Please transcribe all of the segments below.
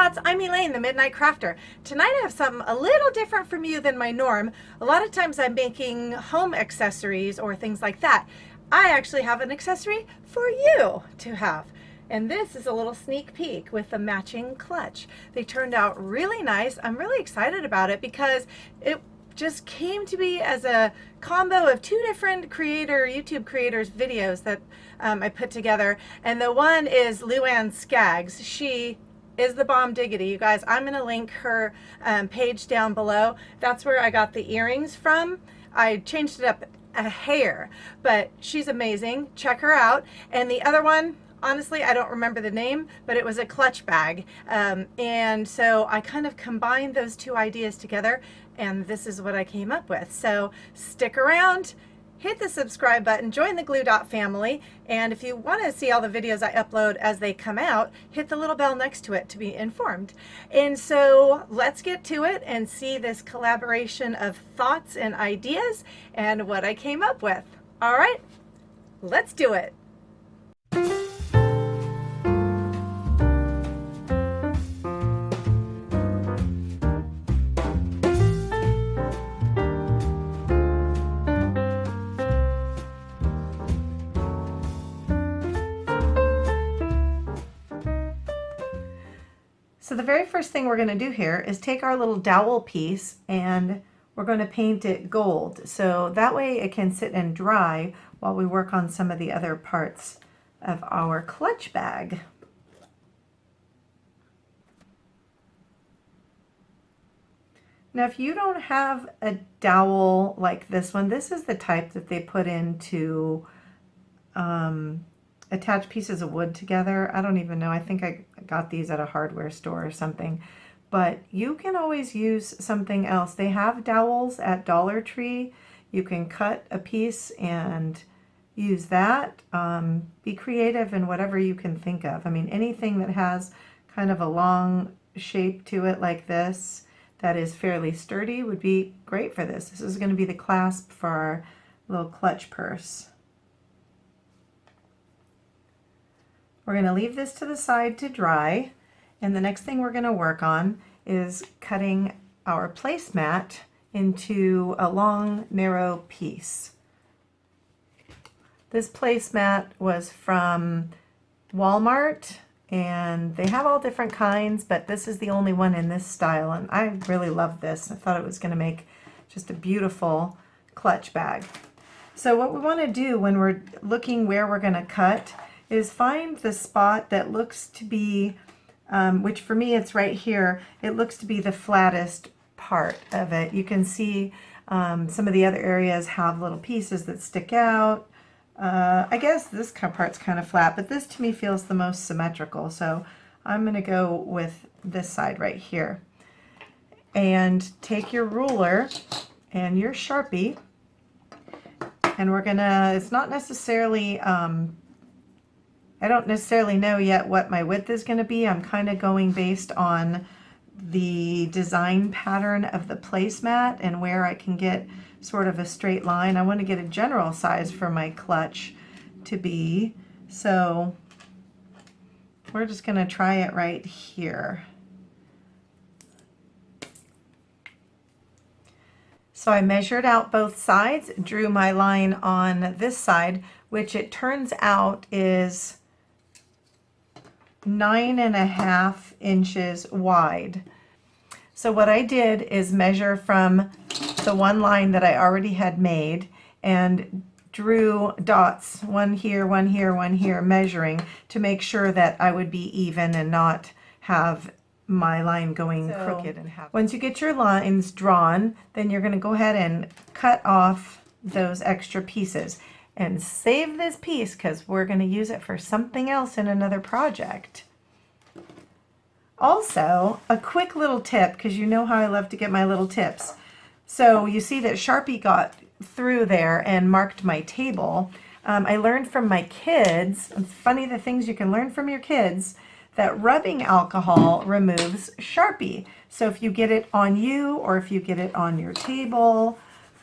Thoughts. I'm Elaine, the Midnight Crafter. Tonight I have something a little different from you than my norm. A lot of times I'm making home accessories or things like that. I actually have an accessory for you to have. And this is a little sneak peek with the matching clutch. They turned out really nice. I'm really excited about it because it just came to be as a combo of two different YouTube creators videos that I put together. And the one is Lu-Ann Skaggs. She is the bomb diggity, you guys. I'm gonna link her page down below. That's where I got the earrings from. I changed it up a hair, but she's amazing. Check her out. And the other one, honestly, I don't remember the name, but it was a clutch bag. And so I kind of combined those two ideas together, and this is what I came up with. So stick around, hit the subscribe button, join the Glue Dot family, and if you want to see all the videos I upload as they come out, hit the little bell next to it to be informed. And so let's get to it and see this collaboration of thoughts and ideas and what I came up with. All right, let's do it. So the very first thing we're going to do here is take our little dowel piece and we're going to paint it gold. So that way it can sit and dry while we work on some of the other parts of our clutch bag. Now if you don't have a dowel like this one, this is the type that they put into attach pieces of wood together. I don't even know. I think I got these at a hardware store or something. But you can always use something else. They have dowels at Dollar Tree. You can cut a piece and use that. Be creative in whatever you can think of. I mean, anything that has kind of a long shape to it like this that is fairly sturdy would be great for this. This is going to be the clasp for our little clutch purse. We're going to leave this to the side to dry, and the next thing we're going to work on is cutting our placemat into a long, narrow piece. This placemat was from Walmart, and they have all different kinds, but this is the only one in this style, and I really love this. I thought it was going to make just a beautiful clutch bag. So what we want to do when we're looking where we're going to cut is find the spot that looks to be, which for me it's right here, it looks to be the flattest part of it. You can see some of the other areas have little pieces that stick out. I guess this part's kind of flat, but this to me feels the most symmetrical, so I'm going to go with this side right here. And take your ruler and your Sharpie, and we're gonna, it's not necessarily, I don't necessarily know yet what my width is going to be. I'm kind of going based on the design pattern of the placemat and where I can get sort of a straight line. I want to get a general size for my clutch to be. So we're just going to try it right here. So I measured out both sides, drew my line on this side, which it turns out is 9.5 inches wide. So what I did is measure from the one line that I already had made and drew dots, one here, one here, one here, measuring to make sure that I would be even and not have my line going crooked. And once you get your lines drawn, then you're going to go ahead and cut off those extra pieces. And save this piece because we're going to use it for something else in another project. Also, a quick little tip, because you know how I love to get my little tips. So you see that Sharpy got through there and marked my table. I learned from my kids, it's funny the things you can learn from your kids, that rubbing alcohol removes Sharpy. So if you get it on you or if you get it on your table,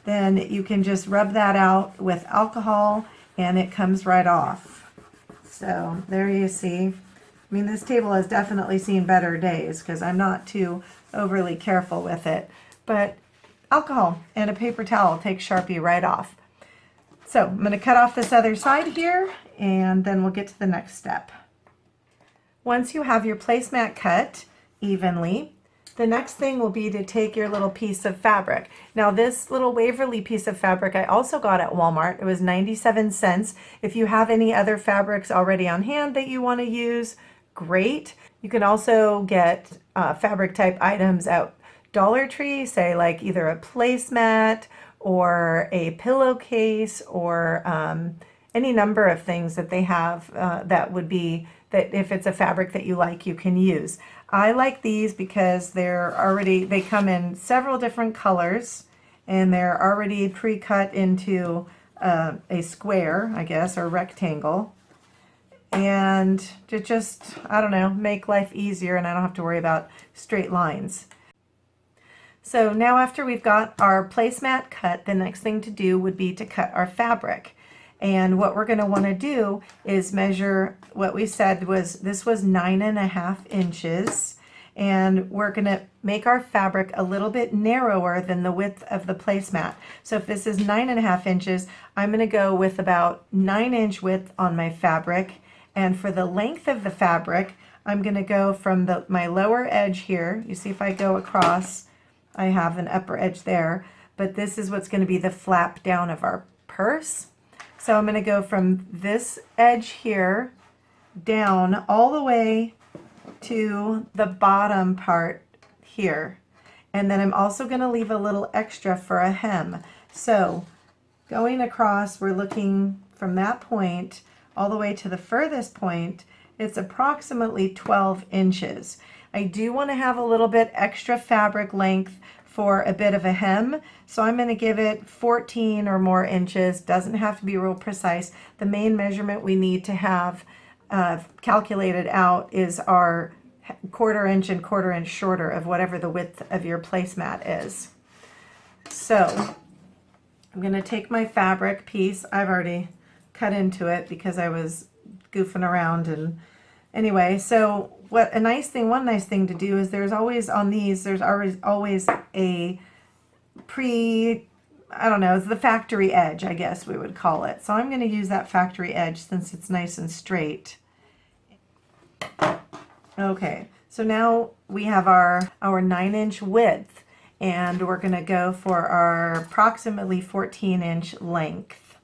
then you can just rub that out with alcohol and it comes right off. So there you see, I mean, this table has definitely seen better days because I'm not too overly careful with it. But alcohol and a paper towel takes Sharpie right off. So I'm going to cut off this other side here, and then we'll get to the next step. Once you have your placemat cut evenly, the next thing will be to take your little piece of fabric. Now this little Waverly piece of fabric I also got at Walmart. It was 97 cents. If you have any other fabrics already on hand that you want to use, great. You can also get fabric type items at Dollar Tree, say like either a placemat or a pillowcase or any number of things that they have that would be, that if it's a fabric that you like, you can use. I like these because they come in several different colors and they're already pre-cut into a square, I guess, or rectangle. And to just, I don't know, make life easier and I don't have to worry about straight lines. So now after we've got our placemat cut, the next thing to do would be to cut our fabric. And what we're going to want to do is measure what we said was, this was 9.5 inches. And we're going to make our fabric a little bit narrower than the width of the placemat. So if this is 9.5 inches, I'm going to go with about 9-inch width on my fabric. And for the length of the fabric, I'm going to go from my lower edge here. You see if I go across, I have an upper edge there. But this is what's going to be the flap down of our purse. So I'm going to go from this edge here down all the way to the bottom part here. And then I'm also going to leave a little extra for a hem. So going across, we're looking from that point all the way to the furthest point. It's approximately 12 inches. I do want to have a little bit extra fabric length for a bit of a hem, so I'm going to give it 14 or more inches. Doesn't have to be real precise. The main measurement we need to have calculated out is our 1/4 inch and 1/4 inch shorter of whatever the width of your placemat is. So I'm going to take my fabric piece. I've already cut into it because I was goofing around, and anyway, so one nice thing to do is there's always on these, there's always a I don't know, it's the factory edge, I guess we would call it. So I'm going to use that factory edge since it's nice and straight. Okay, so now we have our 9-inch width, and we're going to go for our approximately 14-inch length.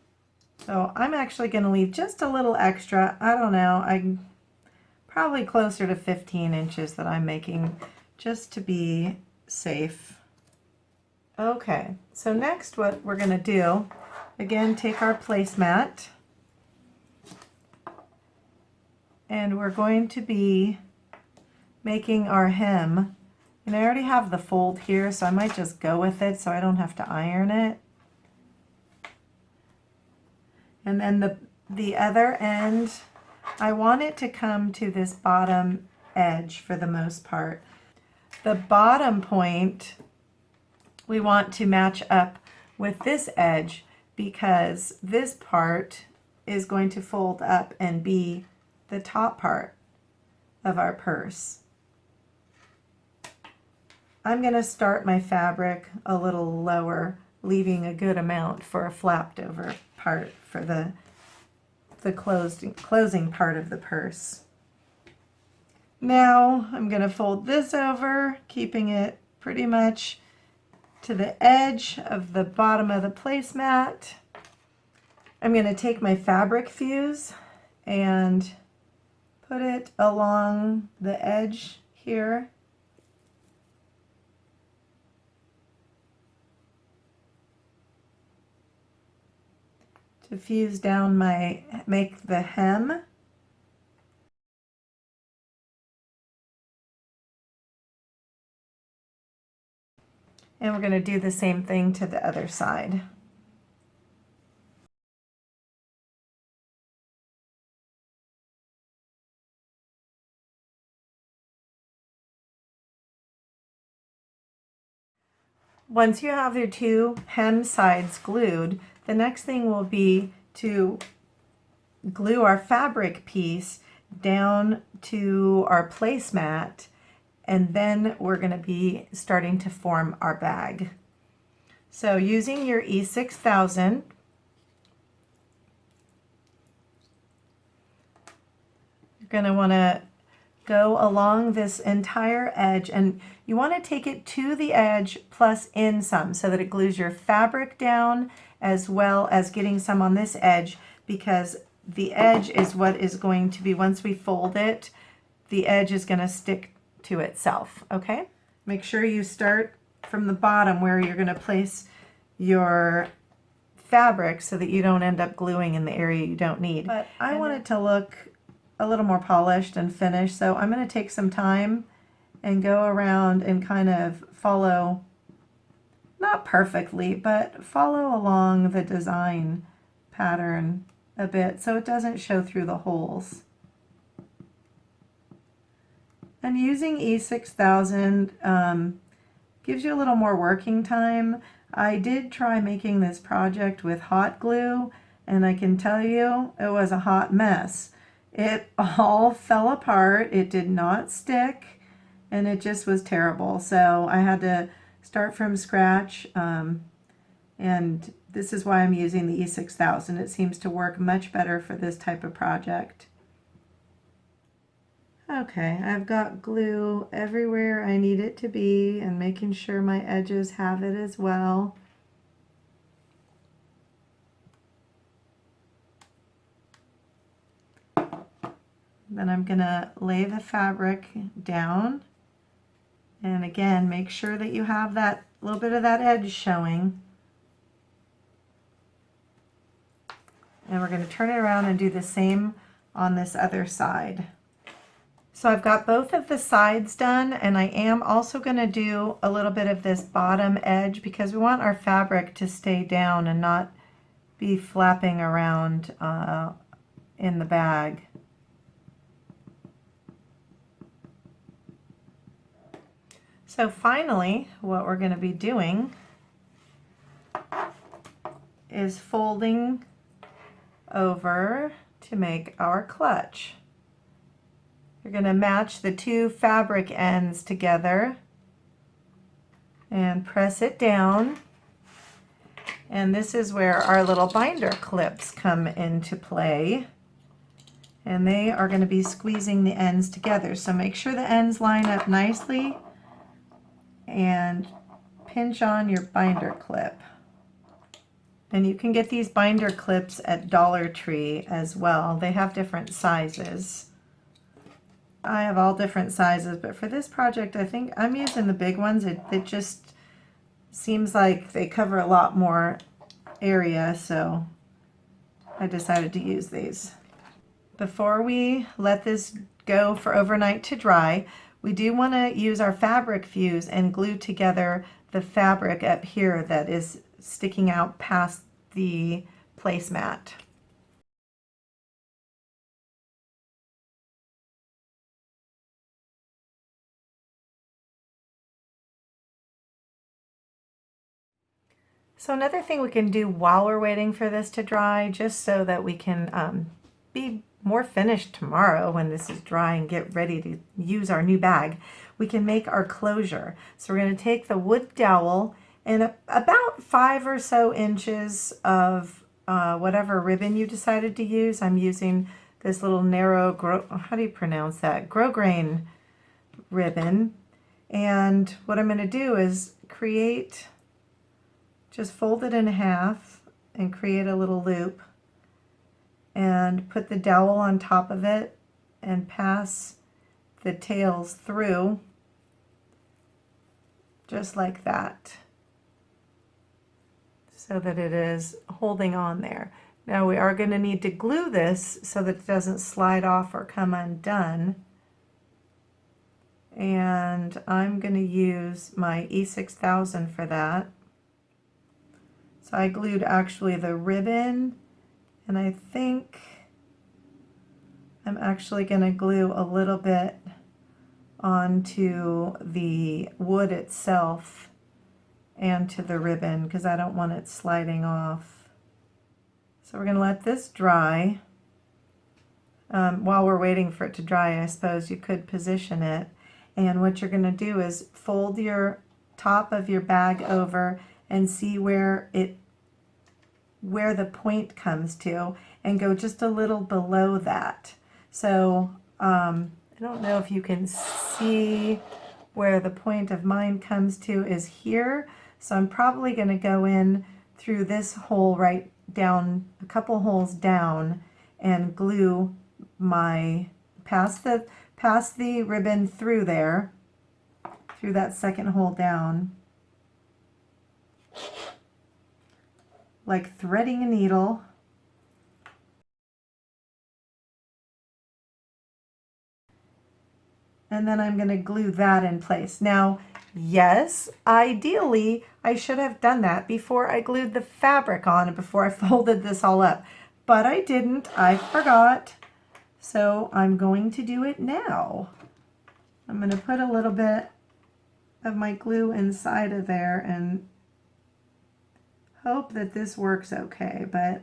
So I'm actually going to leave just a little extra. I don't know, I'm probably closer to 15 inches that I'm making just to be safe. Okay, so next what we're going to do, again, take our placemat, and we're going to be making our hem. And I already have the fold here, so I might just go with it so I don't have to iron it. And then the other end, I want it to come to this bottom edge for the most part. The bottom point we want to match up with this edge because this part is going to fold up and be the top part of our purse. I'm going to start my fabric a little lower, leaving a good amount for a flapped over part for the closing part of the purse. Now I'm going to fold this over, keeping it pretty much to the edge of the bottom of the placemat. I'm going to take my fabric fuse and put it along the edge here. To fuse down make the hem. And we're going to do the same thing to the other side. Once you have your two hem sides glued, the next thing will be to glue our fabric piece down to our placemat, and then we're going to be starting to form our bag. So using your E6000, you're going to want to go along this entire edge, and you want to take it to the edge plus in some so that it glues your fabric down, as well as getting some on this edge, because the edge is what is going to be, once we fold it, the edge is going to stick to itself. Okay, make sure you start from the bottom where you're going to place your fabric so that you don't end up gluing in the area you don't need. But I want it to look a little more polished and finished, so I'm going to take some time and go around and kind of follow, not perfectly, but follow along the design pattern a bit so it doesn't show through the holes. And using E6000 gives you a little more working time. I did try making this project with hot glue, and I can tell you it was a hot mess. It all fell apart, it did not stick, and it just was terrible. So I had to start from scratch, and this is why I'm using the E6000. It seems to work much better for this type of project. Okay, I've got glue everywhere I need it to be and making sure my edges have it as well. Then I'm going to lay the fabric down, and again make sure that you have that little bit of that edge showing. And we're going to turn it around and do the same on this other side. So I've got both of the sides done, and I am also going to do a little bit of this bottom edge because we want our fabric to stay down and not be flapping around in the bag. So finally, what we're going to be doing is folding over to make our clutch. You're going to match the two fabric ends together and press it down. And this is where our little binder clips come into play. And they are going to be squeezing the ends together. So make sure the ends line up nicely and pinch on your binder clip. And you can get these binder clips at Dollar Tree as well. They have different sizes. I have all different sizes, but for this project I think I'm using the big ones. It just seems like they cover a lot more area, so I decided to use these. Before we let this go for overnight to dry, we do want to use our fabric fuse and glue together the fabric up here that is sticking out past the placemat. So another thing we can do while we're waiting for this to dry, just so that we can be more finished tomorrow when this is dry and get ready to use our new bag, we can make our closure. So we're going to take the wood dowel and about 5 or so inches of whatever ribbon you decided to use. I'm using this little narrow, how do you pronounce that? Grosgrain ribbon. And what I'm going to do is just fold it in half and create a little loop and put the dowel on top of it and pass the tails through just like that so that it is holding on there. Now we are going to need to glue this so that it doesn't slide off or come undone. And I'm going to use my E6000 for that. So I glued actually the ribbon, and I think I'm actually going to glue a little bit onto the wood itself and to the ribbon because I don't want it sliding off. So we're going to let this dry. while we're waiting for it to dry, I suppose you could position it. And what you're going to do is fold your top of your bag over and see where the point comes to, and go just a little below that. So I don't know if you can see where the point of mine comes to is here. So I'm probably going to go in through this hole right down, a couple holes down, and glue my pass the ribbon through there, through that second hole down, like threading a needle. And then I'm going to glue that in place. Now, yes, ideally, I should have done that before I glued the fabric on and before I folded this all up. But I didn't. I forgot. So I'm going to do it now. I'm going to put a little bit of my glue inside of there and hope that this works okay. But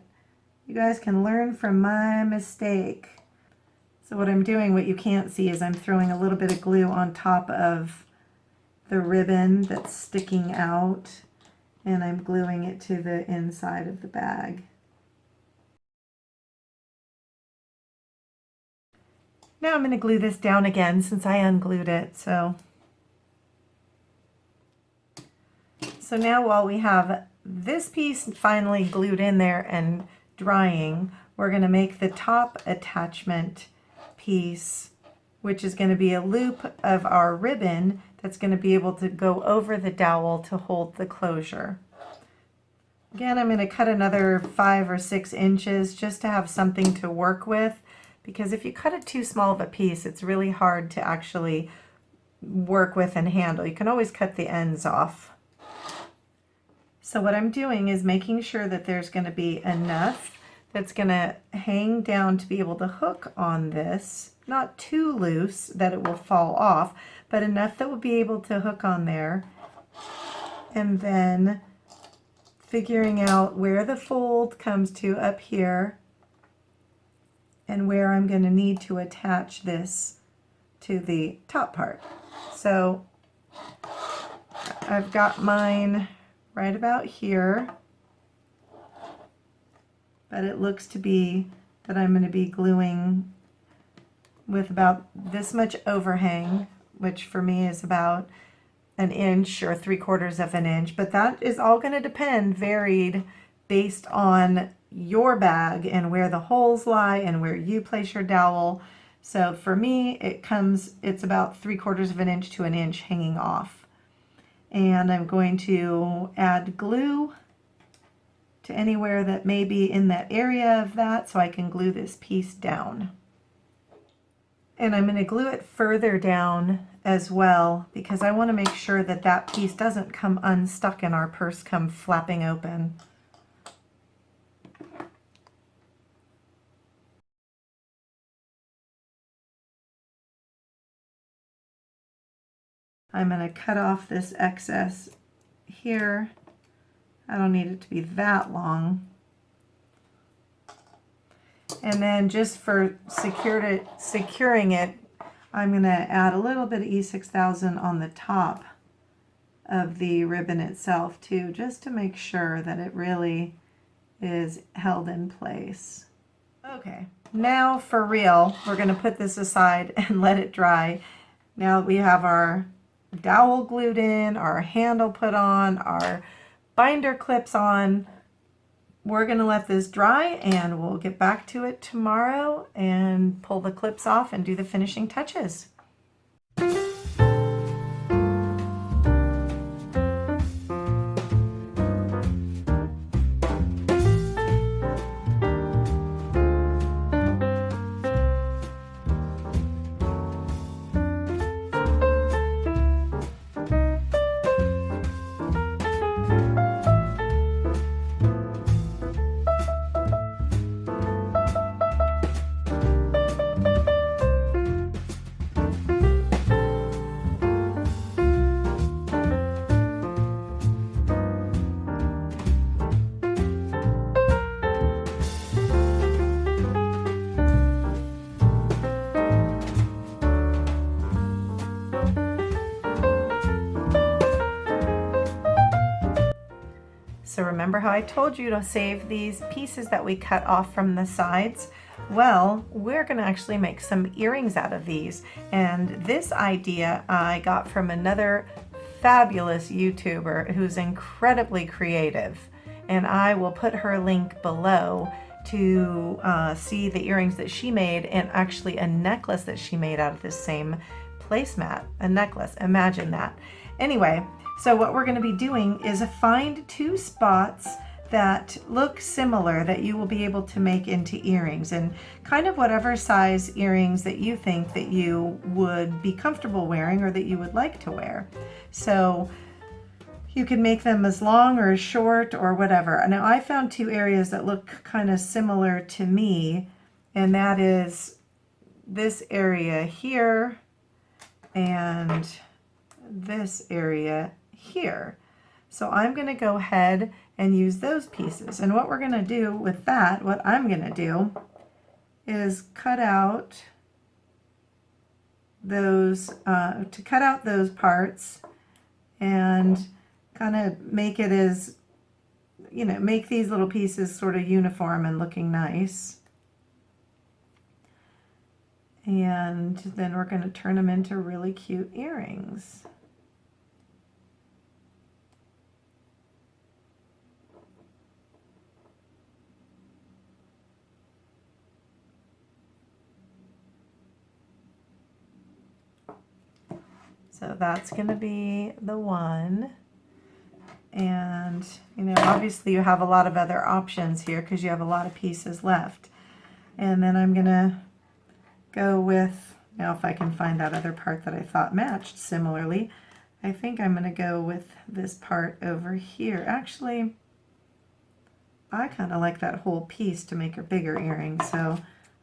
you guys can learn from my mistake. So what I'm doing, what you can't see, is I'm throwing a little bit of glue on top of the ribbon that's sticking out, and I'm gluing it to the inside of the bag. Now I'm going to glue this down again since I unglued it. So now while we have this piece finally glued in there and drying, we're going to make the top attachment piece, which is going to be a loop of our ribbon that's going to be able to go over the dowel to hold the closure. Again, I'm going to cut another 5 or 6 inches just to have something to work with, because if you cut it too small of a piece, it's really hard to actually work with and handle. You can always cut the ends off. So what I'm doing is making sure that there's going to be enough that's going to hang down to be able to hook on this, not too loose that it will fall off, but enough that will be able to hook on there. And then figuring out where the fold comes to up here and where I'm going to need to attach this to the top part. So I've got mine right about here, but it looks to be that I'm going to be gluing with about this much overhang, which for me is about 1 inch or 3/4 of an inch, but that is all going to depend, varied based on your bag and where the holes lie and where you place your dowel. So for me, it's about 3/4 of an inch to 1 inch hanging off. And I'm going to add glue to anywhere that may be in that area of that, so I can glue this piece down. And I'm going to glue it further down as well, because I want to make sure that that piece doesn't come unstuck and our purse come flapping open. I'm going to cut off this excess here. I don't need it to be that long. And then just for securing it, I'm going to add a little bit of E6000 on the top of the ribbon itself too, just to make sure that it really is held in place. Okay, now for real, we're going to put this aside and let it dry. Now we have our dowel glued in, our handle put on, our binder clips on. We're going to let this dry and we'll get back to it tomorrow and pull the clips off and do the finishing touches. So remember how I told you to save these pieces that we cut off from the sides? Well, we're going to actually make some earrings out of these. And this idea I got from another fabulous YouTuber who's incredibly creative. And I will put her link below to see the earrings that she made, and actually a necklace that she made out of this same placemat. A necklace, imagine that. Anyway, so what we're going to be doing is find 2 spots that look similar that you will be able to make into earrings, and kind of whatever size earrings that you think that you would be comfortable wearing or that you would like to wear. So you can make them as long or as short or whatever. Now I found 2 areas that look kind of similar to me, and that is this area here and this area here. So I'm going to go ahead and use those pieces. And what we're going to do with that, what I'm going to do is cut out those, parts and kind of make it as, you know, make these little pieces sort of uniform and looking nice. And then we're going to turn them into really cute earrings. So that's going to be the one. And, you know, obviously you have a lot of other options here because you have a lot of pieces left. And then I'm going to go with, now if I can find that other part that I thought matched similarly, I think I'm going to go with this part over here. Actually, I kind of like that whole piece to make a bigger earring. So I'm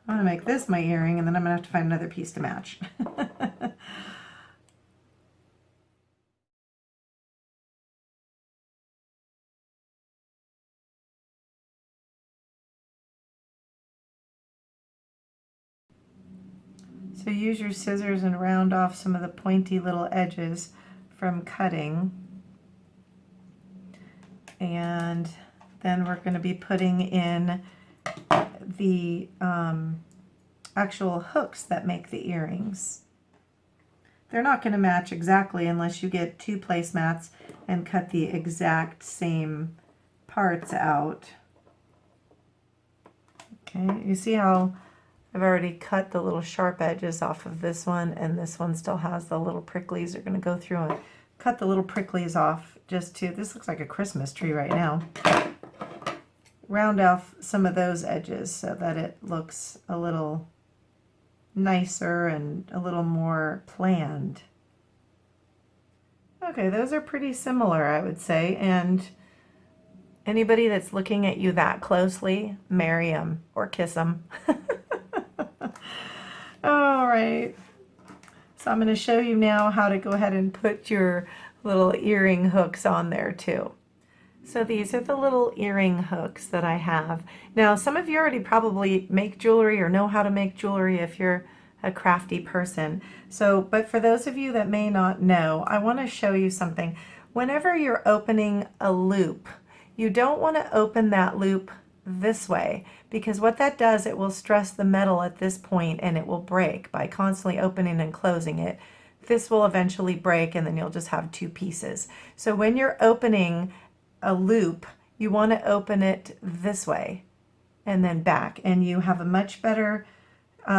going to make this my earring, and then I'm going to have to find another piece to match. So use your scissors and round off some of the pointy little edges from cutting. And then we're going to be putting in the actual hooks that make the earrings. They're not going to match exactly unless you get 2 placemats and cut the exact same parts out. Okay, you see how I've already cut the little sharp edges off of this one, and this one still has the little pricklies. They're going to go through and cut the little pricklies off just to, this looks like a Christmas tree right now. Round off some of those edges so that it looks a little nicer and a little more planned. Okay, those are pretty similar, I would say, and anybody that's looking at you that closely, marry them or kiss them. All right, so I'm going to show you now how to go ahead and put your little earring hooks on there too. So these are the little earring hooks that I have. Now, some of you already probably make jewelry or know how to make jewelry if you're a crafty person. So, but for those of you that may not know, I want to show you something. Whenever you're opening a loop, you don't want to open that loop this way, because what that does, it will stress the metal at this point and it will break by constantly opening and closing it. This will eventually break and then you'll just have 2 pieces. So when you're opening a loop, you want to open it this way and then back, and you have a much better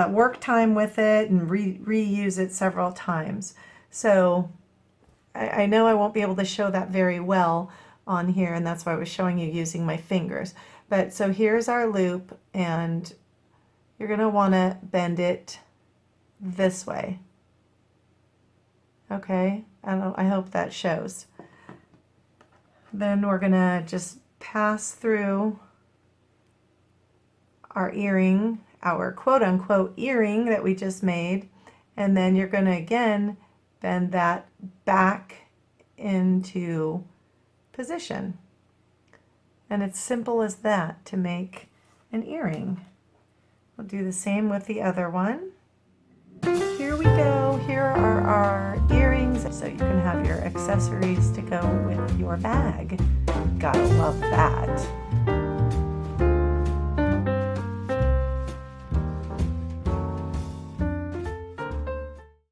work time with it and reuse it several times. So I know I won't be able to show that very well on here, and that's why I was showing you using my fingers. But so here's our loop, and you're going to want to bend it this way. Okay, I hope that shows. Then we're going to just pass through our earring, our quote-unquote earring that we just made, and then you're going to again bend that back into position. And it's simple as that to make an earring. We'll do the same with the other one. Here we go. Here are our earrings So you can have your accessories to go with your bag. Gotta love that.